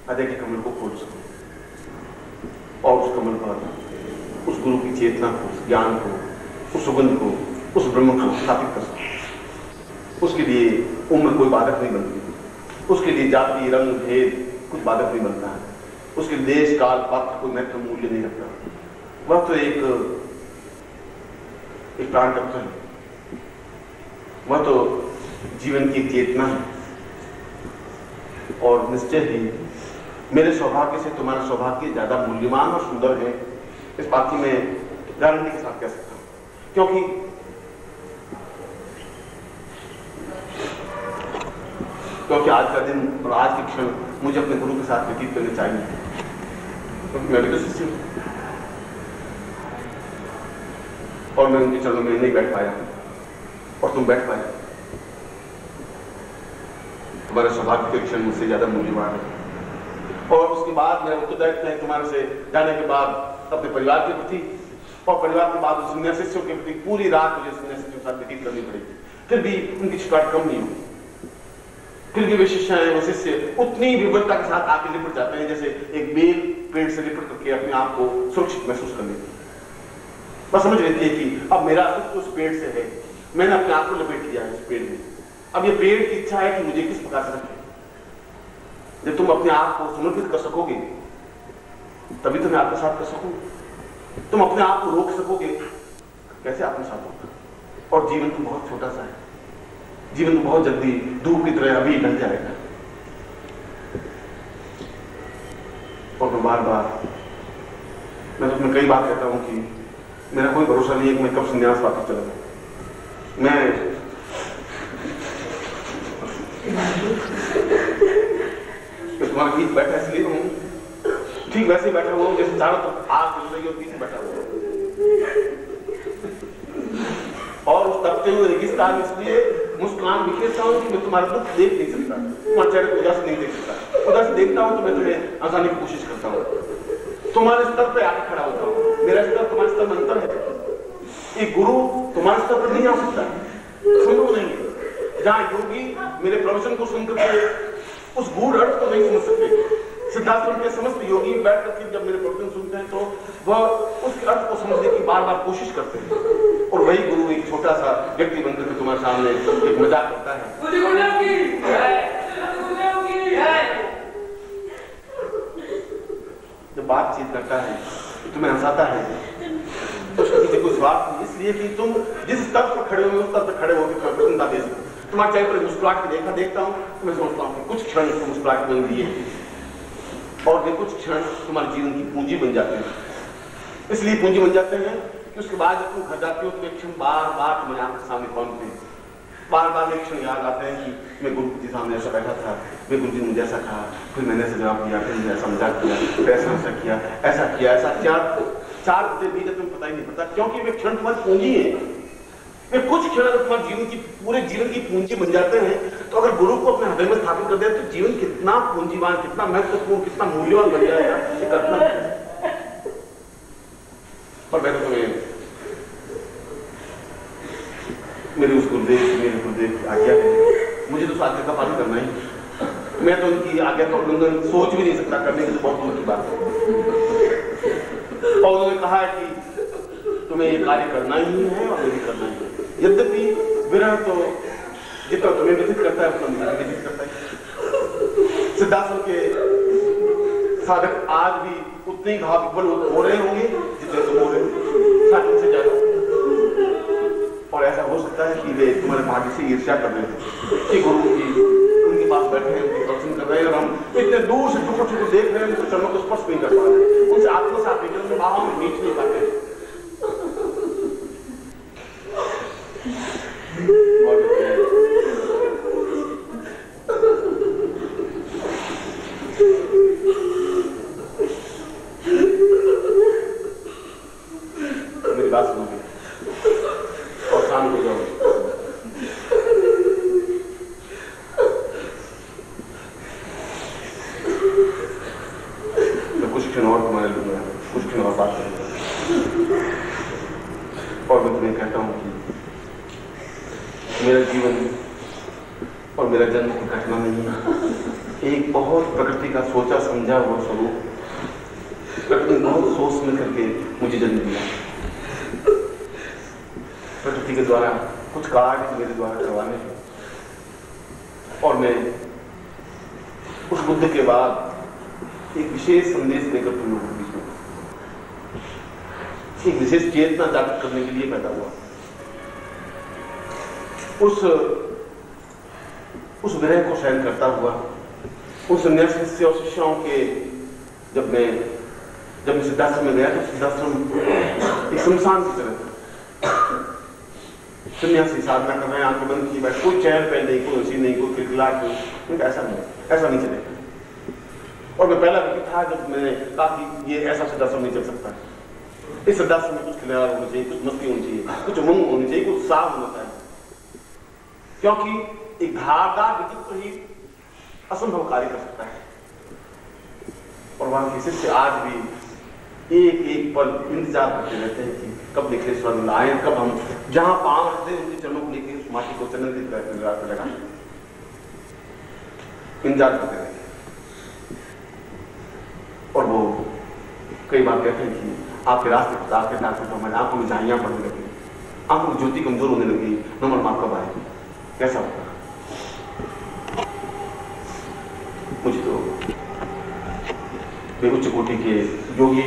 हृदय के कमल को खोल सकूं और उस कमल पर उस गुरु की चेतना को, उस ज्ञान को, उस सुगंध को, उस ब्रह्म को स्थापित कर सकूं। उसके लिए उम्र कोई बाधक नहीं बनती, उसके लिए जाति रंग भेद कुछ बाधक नहीं बनता है, उसके देश काल पात्र कोई महत्व मूल्य नहीं रखता। वह तो एक प्राण तत्व है, वह तो जीवन की चेतना है। और निश्चय ही मेरे सौभाग्य से तुम्हारा सौभाग्य ज्यादा मूल्यवान और सुंदर है, इस बात की मैं गारंटी के साथ कह सकता हूं। क्योंकि आज का दिन और आज के क्षण मुझे अपने गुरु के साथ व्यतीत करने चाहिए, क्योंकि मैं भी तो शिष्य हूं और मैं उनके चरणों में नहीं बैठ पाया और तुम बैठ पाए। तुम्हारे सौभाग्य के क्षण मुझसे ज्यादा मूल्यवान है। और उसके बाद मेरा उत्तरदायित्व है तुम्हारे से जाने के बाद अपने परिवार के प्रति, और परिवार के बाद उस शिष्यों के प्रति पूरी रात मुझे शिष्यों के साथ व्यतीत करनी पड़ेगी। फिर भी उनकी शिकायत कम नहीं होगी, फिर भी वे शिष्य उतनी विवरता के साथ आके लिपट जाते हैं जैसे एक बेल पेड़ से लिपट करके अपने आप को सुरक्षित महसूस कर लेते हैं। बस समझ लेती है कि अब मेरा अस्तित्व उस पेड़ से है, मैंने अपने आप को लपेट लिया है इस पेड़ में। अब ये पेड़ की इच्छा है कि मुझे किस प्रकार से रखे। जब तुम अपने आप को समर्पित कर सकोगे तभी तो मैं आपके साथ कर सकूंगा। तुम अपने आप को रोक सकोगे, कैसे आपके साथ होगा। और जीवन तो बहुत छोटा सा है, जीवन तो बहुत जल्दी धूप की तरह अभी ढल जाएगा। और मैं बार बार मैं तो कई बार कहता हूं कि मेरा कोई भरोसा नहीं है कि मैं कब संन्यास वापस चला जाऊं। मैं तुम्हारे बीच बैठा इसलिए हूं, ठीक वैसे ही बैठा हुआ हूं जैसे चारों तरफ आग जल रही है और पीछे बैठा हुआ। और उस तपते हुए रेगिस्तान में इसलिए मुस्कान बिखेरता हूं कि मैं तुम्हारा दुख देख नहीं सकता, तुम्हारे चेहरे को उदास नहीं देख सकता। उदास देखता हूं तो मैं तुम्हें हंसाने की कोशिश करता हूं, तुम्हारे स्तर पे आके खड़ा होता हूं। मेरा स्तर तुम्हारे स्तर में अंतर है। एक गुरु तुम्हारे स्तर पर नहीं आ सकता, संभव नहीं है। जहां योगी मेरे प्रवचन को सुनकर उस गूढ़ अर्थ को नहीं समझ सकते, सिद्धाश्रम के समस्त योगी बैठ करके जब मेरे प्रवचन सुनते हैं तो वह उस अर्थ को समझने की बार बार कोशिश करते हैं। और वही गुरु एक छोटा सा व्यक्ति बनकर के तुम्हारे सामने एक मजाक करता है। जब बातचीत करता है तुम्हें हंसाता है तो उसके पीछे कोई स्वार्थ नहीं, इसलिए कि तुम जिस स्तर पर खड़े हो उस स्तर पर खड़े होकर प्रसन्नता दे सको। तुम्हारे चेहरे पर मुस्कुराहट की देखा देखता हूं तो मैं सोचता हूं कि कुछ क्षण मुस्कुराहट बन रही है और वे कुछ क्षण तुम्हारे जीवन की पूंजी बन जाते हैं। इसलिए पूंजी बन जाते हैं कि उसके बाद जब तुम घर जाते हो तो वे क्षण बार बार तुम्हारे आंख के सामने पहुंचते हैं। बार बार वे क्षण याद आते हैं कि मैं गुरु के सामने ऐसा बैठा था, वे गुरु जी ने मुझे ऐसा कहा, फिर मैंने ऐसा जवाब दिया, फिर मैंने ऐसा मजाक किया, फिर ऐसा किया, ऐसा किया, ऐसा किया। 4 घंटे बीते तुम्हें पता ही नहीं पड़ता, क्योंकि वे क्षण तुम्हारी पूंजी है। वे कुछ क्षण अगर तुम्हारे जीवन की पूरे जीवन की पूंजी बन जाते हैं तो अगर गुरु को अपने हृदय में स्थापित कर दिया तो जीवन कितना पूंजीवान, कितना महत्वपूर्ण, कितना मूल्यवान बन जाएगा, ये कल्पना है। और मैं तो तुम्हें मेरे उस गुरुदेव की आज्ञा है, मुझे तो उस आज्ञा का पालन करना ही। मैं तो उनकी आज्ञा का उल्लंघन सोच भी नहीं सकता, करने की तो बहुत दूर की बात है। और उन्होंने कहा है कि तुम्हें ये कार्य करना ही है और नहीं करना ही है। यद्यपि विरह तो जितना तुम्हें व्यतीत करता है उतना मुझे व्यतीत करता है। सिद्धाश्रम के साधक आज भी उतने ही भावविह्वल हो रहे होंगे जितने तुम हो रहे हो, शायद उनसे ज्यादा। और ऐसा हो सकता है कि वे तुम्हारे भाग्य से ईर्ष्या कर रहे हैं कि गुरु जी उनके पास बैठे हैं, उनके दर्शन कर रहे हैं और हम इतने दूर से टुकड़े टुकड़े देख रहे हैं, उनके चरणों को स्पर्श नहीं कर पा रहे, उनसे आत्मसात नहीं कर, उनके भावों में नीच नहीं पाते। मेरी बात सुनोगे और शांत हो जाओगे। मैं कुछ क्षण और तुम्हारे लूंगा, कुछ क्षण और बात करूंगा और मैं तुम्हें कहता हूं कि मेरा जीवन और मेरा जन्म कोई घटना नहीं है, एक बहुत प्रकृति का सोचा समझा हुआ स्वरूप। प्रकृति ने बहुत सोच समझ करके मुझे जन्म दिया। प्रकृति के द्वारा कुछ कार्य मेरे द्वारा करवाने हैं और मैं उस बुद्ध के बाद एक विशेष संदेश देकर तुम लोगों के बीच में एक विशेष चेतना जागृत करने के लिए पैदा हुआ। उस विरह को सहन करता हुआ उन सन्यासी शिष्य और शिष्याओं के जब मैं सिद्धाश्रम में गया तो सिद्धाश्रम एक शमशान की तरह था। सन्यासी साधना कर रहे हैं, आंखें बंद की बैठ, कोई चहल पहल नहीं, कोई हंसी नहीं, कोई खिलखिलाहट नहीं, ऐसा नहीं चलेगा। और मैं पहला व्यक्ति था जब मैंने कहा कि ये ऐसा सिद्धाश्रम नहीं चल सकता है। इस सिद्धाश्रम में कुछ खिलखिलाहट होनी चाहिए, कुछ मस्ती होनी चाहिए, कुछ उमंग होनी चाहिए, कुछ उत्साह होना चाहिए, क्योंकि एक धारदार व्यक्तित्व ही असंभव कार्य कर सकता है। और वहां के शिष्य आज भी एक एक पल इंतजार करते रहते हैं कि कब निकले स्वर्ण आए, कब हम जहां पांव रखते हैं उनके चरणों को लेकर उस माटी को चंदन लगा इंतजार करते रहते हैं। और वो कई बार कहते हैं कि आपके रास्ते आपके नाक में हमारे आंखों में झाइयां पड़ने लगी, आंखों की ज्योति कमजोर होने लगी, नमन माँ कब आएगी, कैसा होगा। मुझे तो वे उच्च कोटि के योगी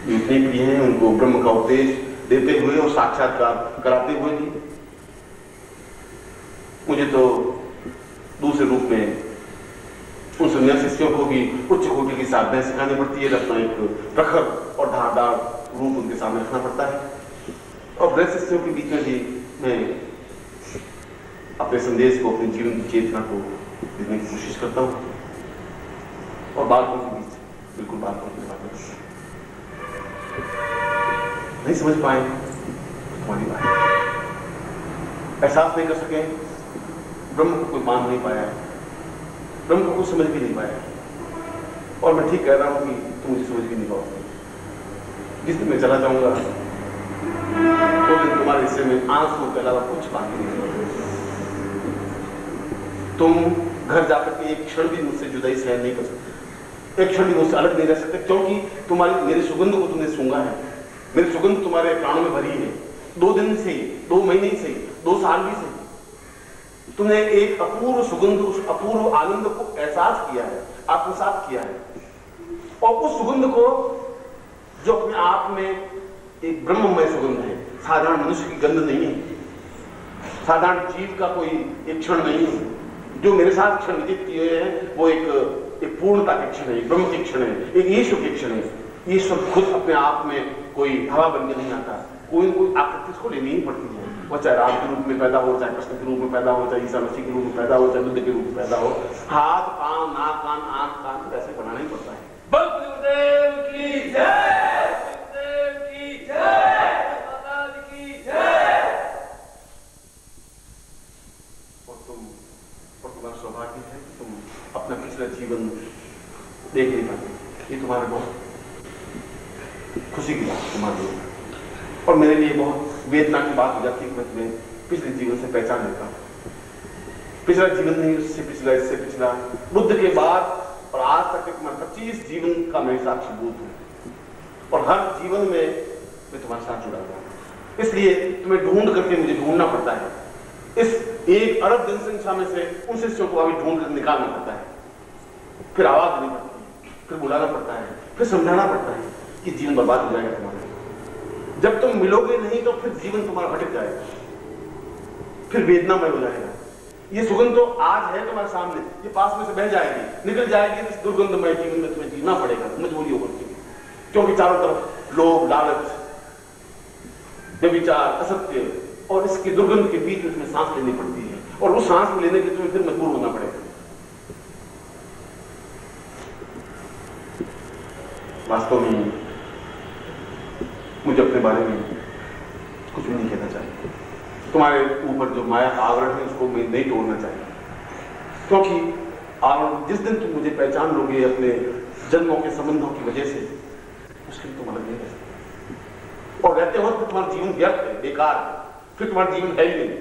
जितने भी हैं उनको ब्रह्म का उपदेश देते हुए और साक्षात्कार कराते हुए भी मुझे तो दूसरे रूप में उन सन्यासी शिष्यों को भी उच्च कोटि की साधनाएं सिखानी पड़ती है, अपना एक प्रखर और धारदार रूप उनके सामने रखना पड़ता है। और ब्रह्म शिष्यों के बीच में भी मैं अपने संदेश को, अपने जीवन की चेतना को देने की कोशिश करता हूँ। और बालकों के बीच बिल्कुल बालकों की बात नहीं समझ पाए तुम्हारी बात, एहसास नहीं कर सके, ब्रह्म को कोई मान नहीं पाया, ब्रह्म को कुछ समझ भी नहीं पाया। और मैं ठीक कह रहा हूं कि तुम मुझे समझ भी नहीं पाओगे। जिस दिन मैं चला जाऊंगा तो दिन तुम्हारे हिस्से में आंसू के अलावा कुछ बाकी नहीं। तुम घर जाकर के एक क्षण भी मुझसे जुदाई सहन नहीं कर सकते, एक क्षण भी मुझसे अलग नहीं रह सकते, क्योंकि तुम्हारी मेरी सुगंध को तुमने सूंघा है, मेरी सुगंध तुम्हारे प्राणों में भरी है। 2 दिन से, 2 महीने से, 2 साल भी से तुमने एक अपूर्व सुगंध, उस अपूर्व आनंद को एहसास किया है, आत्मसात किया है। और उस सुगंध को जो अपने आप में एक ब्रह्ममय सुगंध है, साधारण मनुष्य की गंध नहीं है, साधारण जीव का कोई एक क्षण नहीं है। जो मेरे साथ क्षण व्यतीत किए हैं वो एक पूर्णता के क्षण है, ब्रह्म के क्षण है, एक ईश्वर के क्षण है। ईश्वर खुद अपने आप में कोई हवा बन के नहीं आता, कोई न कोई आकृति उसको लेनी ही पड़ती है। वह चाहे राम के रूप में पैदा हो, चाहे कृष्ण के रूप में पैदा हो, चाहे ईसा मसीह के रूप में पैदा हो, चाहे बुद्ध के रूप में पैदा हो, हाथ पांव नाक कान आंख कान वैसे बनाना ही पड़ता है। बलदेव की जय, बलदेव की जय, माता की जय। और तुम्हारा सौभाग्य है कि तुम अपना पिछला जीवन देख नहीं पाते। ये तुम्हारे बहुत खुशी की बात तुम्हारे लिए, और मेरे लिए बहुत वेदना की बात हो जाती है कि मैं तुम्हें पिछले जीवन से पहचान लेता हूँ। पिछला जीवन नहीं, उससे पिछला, इससे पिछला, बुद्ध के बाद और आज तक के तुम्हारे 25 जीवन का मैं साक्षीभूत हूँ। और हर जीवन में मैं तुम्हारे साथ जुड़ा हुआ हूँ, इसलिए तुम्हें ढूंढ करके मुझे ढूंढना पड़ता है। इस 1 अरब जनसंख्या में से उन शिष्यों को अभी ढूंढ कर निकालना पड़ता है, फिर आवाज देनी पड़ती है, फिर बुलाना पड़ता है, फिर समझाना पड़ता है कि जीवन बर्बाद हो जाएगा तुम्हारा। जब तुम मिलोगे नहीं तो फिर जीवन तुम्हारा भटक जाएगा, फिर वेदनामय हो जाएगा। ये सुगंध तो आज है तुम्हारे सामने, ये पास में से बह जाएगी, निकल जाएगी, इस दुर्गंधमय जीवन में तुम्हें जीना पड़ेगा, मजबूरी होकर के, क्योंकि चारों तरफ लोभ, लालच, व्यभिचार, असत्य और इसकी दुर्गंध के बीच में तुम्हें सांस लेनी पड़ती है, और उस सांस लेने के लिए तुम्हें फिर मजबूर होना पड़ेगा। वास्तव में मुझे अपने बारे में कुछ भी नहीं कहना चाहिए। तुम्हारे ऊपर जो माया का आवरण है उसको मैं नहीं तोड़ना चाहिए, क्योंकि आवरण जिस दिन तुम मुझे पहचान लोगे अपने जन्मों के संबंधों की वजह से, उस दिन तुम अलग नहीं रह सकते। और रहते हो तो तुम्हारा जीवन व्यर्थ है, बेकार है, फिर तुम्हारा जीवन है ही नहीं।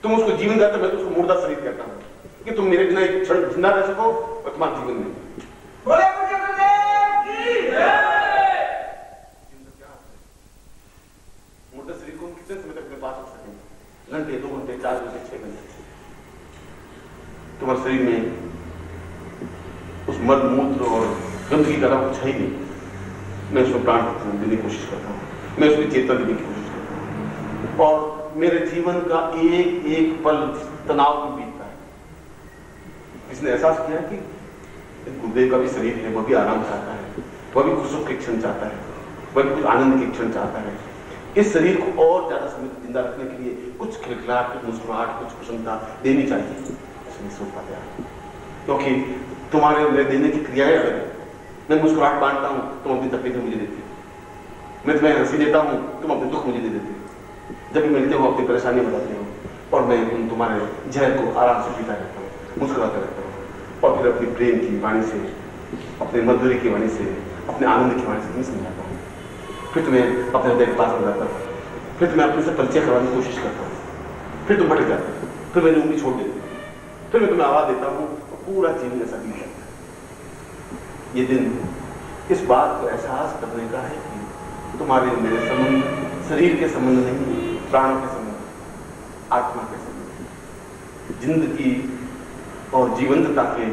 तुम उसको जीवन देते, मैं तो उसको मुर्दा शरीर कहता हूँ कि तुम मेरे बिना एक क्षण जिंदा रह सको और तुम्हारा जीवन नहीं। बोले मुझे गुरुदेव की जय। मुर्दा शरीर को हम कितने समय तक अपने पास रख सकेंगे? घंटे, 2 घंटे, 4 घंटे, 6 घंटे। तुम्हारे शरीर में उस मल मूत्र और गंदगी का कुछ है ही नहीं। मैं उसमें प्राण देने की कोशिश करता हूँ, मैं उसमें चेतना देने की कोशिश करता हूँ, और मेरे जीवन का एक एक पल तनाव में बीतता है। इसने एहसास किया कि गुरुदेव का भी शरीर है, वह भी आराम चाहता है, वह भी कुछ सुख के क्षण चाहता है, वह भी कुछ आनंद के क्षण चाहता है। इस शरीर को और ज्यादा समय जिंदा रखने के लिए कुछ खिलखिलाहट, कुछ मुस्कुराहट, कुछ प्रसन्नता देनी चाहिए। ऐसे नहीं सोच पाते आप, क्योंकि तुम्हारे मेरे देने की क्रियाएं अलग है। मैं मुस्कुराहट बांटता हूँ, तुम अपनी तकलीफें मुझे देती हो। मैं तुम्हें हंसी देता हूँ, तुम अपने दुख मुझे दे देते हो। जब भी मिलते हो अपनी परेशानी बताते हो, और मैं तुम्हारे जहर को आराम से पीता रहता हूँ, मुस्कुराता रहता हूँ, और फिर अपनी प्रेम की वाणी से, अपने मधुरी की वाणी से, अपने आनंद की वाणी से तुम्हें समझाता हूँ। फिर तुम्हें अपने हृदय के पास बुलाता हूँ, फिर तुम्हें अपने से परिचय करवाने की कोशिश करता हूँ, फिर तुम भटक जाते हो, फिर मैंने उंगली छोड़ देती हूँ, फिर मैं तुम्हें आवाज देता हूँ, पूरा जीवन ऐसा बीत जाता है। ये दिन इस बात को एहसास करने का है कि तुम्हारे मेरे संबंध शरीर के संबंध नहीं, प्राण के संबंध, आत्मा के संबंध, जिंदगी और जीवंतता के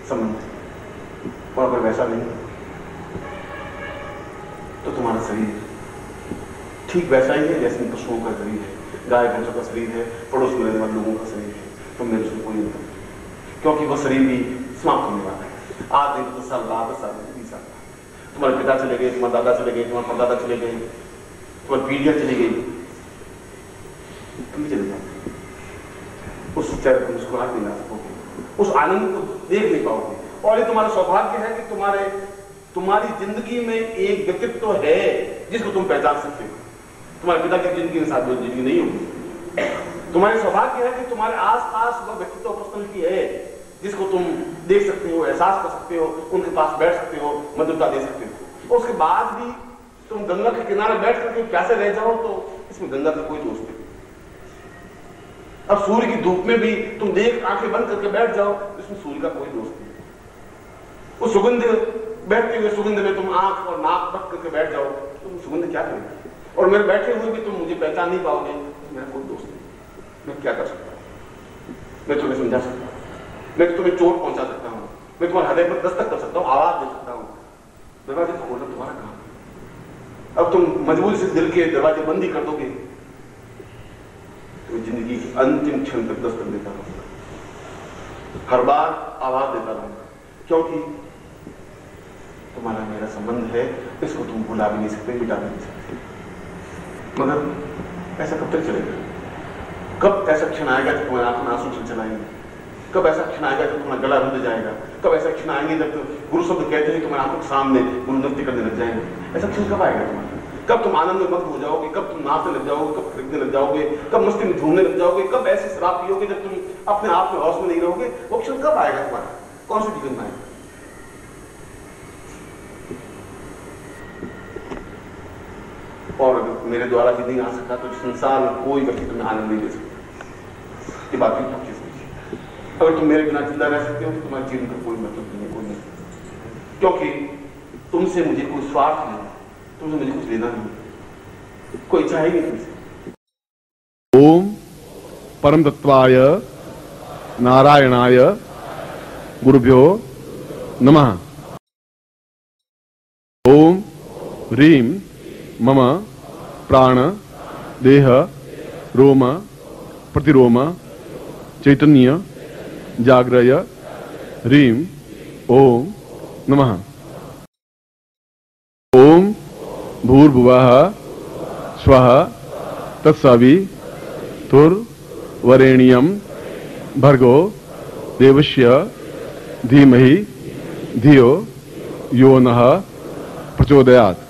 संबंध। और अगर वैसा नहीं तो तुम्हारा शरीर ठीक वैसा ही है जैसे पशुओं का शरीर है, गाय भैंसों का शरीर है, पड़ोस में रहने वाले लोगों का शरीर है। तो मेरे उसमें कोई नहीं, क्योंकि वह शरीर भी समाप्त होने वाला है। आज नहीं तो 10 साल बाद, 10 साल बाद, 20 साल बाद तुम्हारे पिता चले गए, तुम्हारे दादा चले गए, तुम्हारे परदादा चले गए, तुम्हारी पीढ़ियां चली गई, तुम भी चले जाओगे। उस चेहरे को मुस्कुराहट नहीं ला सकोगे, उस आनंद को देख नहीं पाओगे। और ये तुम्हारा सौभाग्य है कि तुम्हारी जिंदगी में एक व्यक्तित्व है जिसको तुम पहचान सकते हो। तुम्हारे पिता की जिंदगी के साथ जो जिंदगी नहीं होगी। तुम्हारे सौभाग्य है कि तुम्हारे आसपास वह व्यक्तित्व पर्सनैलिटी है जिसको तुम देख सकते हो, एहसास कर सकते हो, उनके पास बैठ सकते हो, मधुरता दे सकते हो। और उसके बाद भी तुम गंगा के किनारे बैठ करके प्यासे रह जाओ तो इसमें गंगा का कोई दोष नहीं। अब सूर्य की धूप में भी तुम देख आंखें बंद करके बैठ जाओ, इसमें सूर्य का कोई दोष नहीं। वो सुगंध, बैठते हुए सुगंध में तुम आंख और नाक बंद करके बैठ जाओ, तुम सुगंध क्या करेंगे? और मेरे बैठे हुए भी तुम मुझे पहचान नहीं पाओगे, मेरा कोई दोस्त नहीं। मैं क्या कर सकता हूँ? मैं तुम्हें समझा सकता हूँ, मैं तुम्हें चोट पहुंचा सकता हूँ, मैं तुम्हारे हृदय पर दस्तक कर सकता हूँ, आवाज दे सकता हूँ। दरवाजे खोलना तुम्हारा काम है। अब तुम मजबूरी से दिल के दरवाजे बंद ही कर दोगे तो जिंदगी की अंतिम क्षण तक दस्तक देता रहूंगा, हर बार आवाज देता रहूंगा, क्योंकि तुम्हारा मेरा संबंध है, इसको तुम भुला भी नहीं सकते, मिटा भी नहीं सकते। मगर ऐसा कब तक चलेगा? कब ऐसा क्षण आएगा जब तुम्हारी आंखों में आंसू चल चलाएंगे? कब ऐसा क्षण आएगा जब तुम्हारा गला रुंध जाएगा? कब ऐसा क्षण आएंगे जब गुरु शब्द कहते हैं तुम्हारे आंखों के सामने गुरु नृत्य करने लग जाएंगे? ऐसा क्षण कब आएगा तुम्हारा? कब तुम आनंद में मग्न हो जाओगे? कब तुम नाचने लग जाओगे? कब खरीदने लग जाओगे? कब मस्ती में झूमने लग जाओगे? कब ऐसी शराब पियोगे जब तुम अपने आप में होश में नहीं रहोगे? वो क्षण कब आएगा तुम्हारा? कौन सी जीवन में आएगा? और अगर मेरे द्वारा भी नहीं आ सका तो संसार में कोई व्यक्ति तुम्हें आनंद नहीं दे सकता। ये बात भी पक्की समझिए। अगर तुम मेरे बिना जिंदा रह सकते हो तो तुम्हारे जीवन का कोई मतलब नहीं है, कोई नहीं, क्योंकि तुमसे मुझे कोई स्वार्थ नहीं, तुमसे मुझे कुछ लेना नहीं, कोई इच्छा ही नहीं तुमसे। ओम परम तत्वाय नारायणाय गुरुभ्यो नमः। ओम ह्रीम मम प्राण देह रोम प्रतिरोम चैतन्य जाग्रय ह्रीम ओम नमः। ओम भूर्भुवः स्वः तत्सवितुर्वरेण्यं भर्गो देवस्य धीमहि धियो यो नः प्रचोदयात्।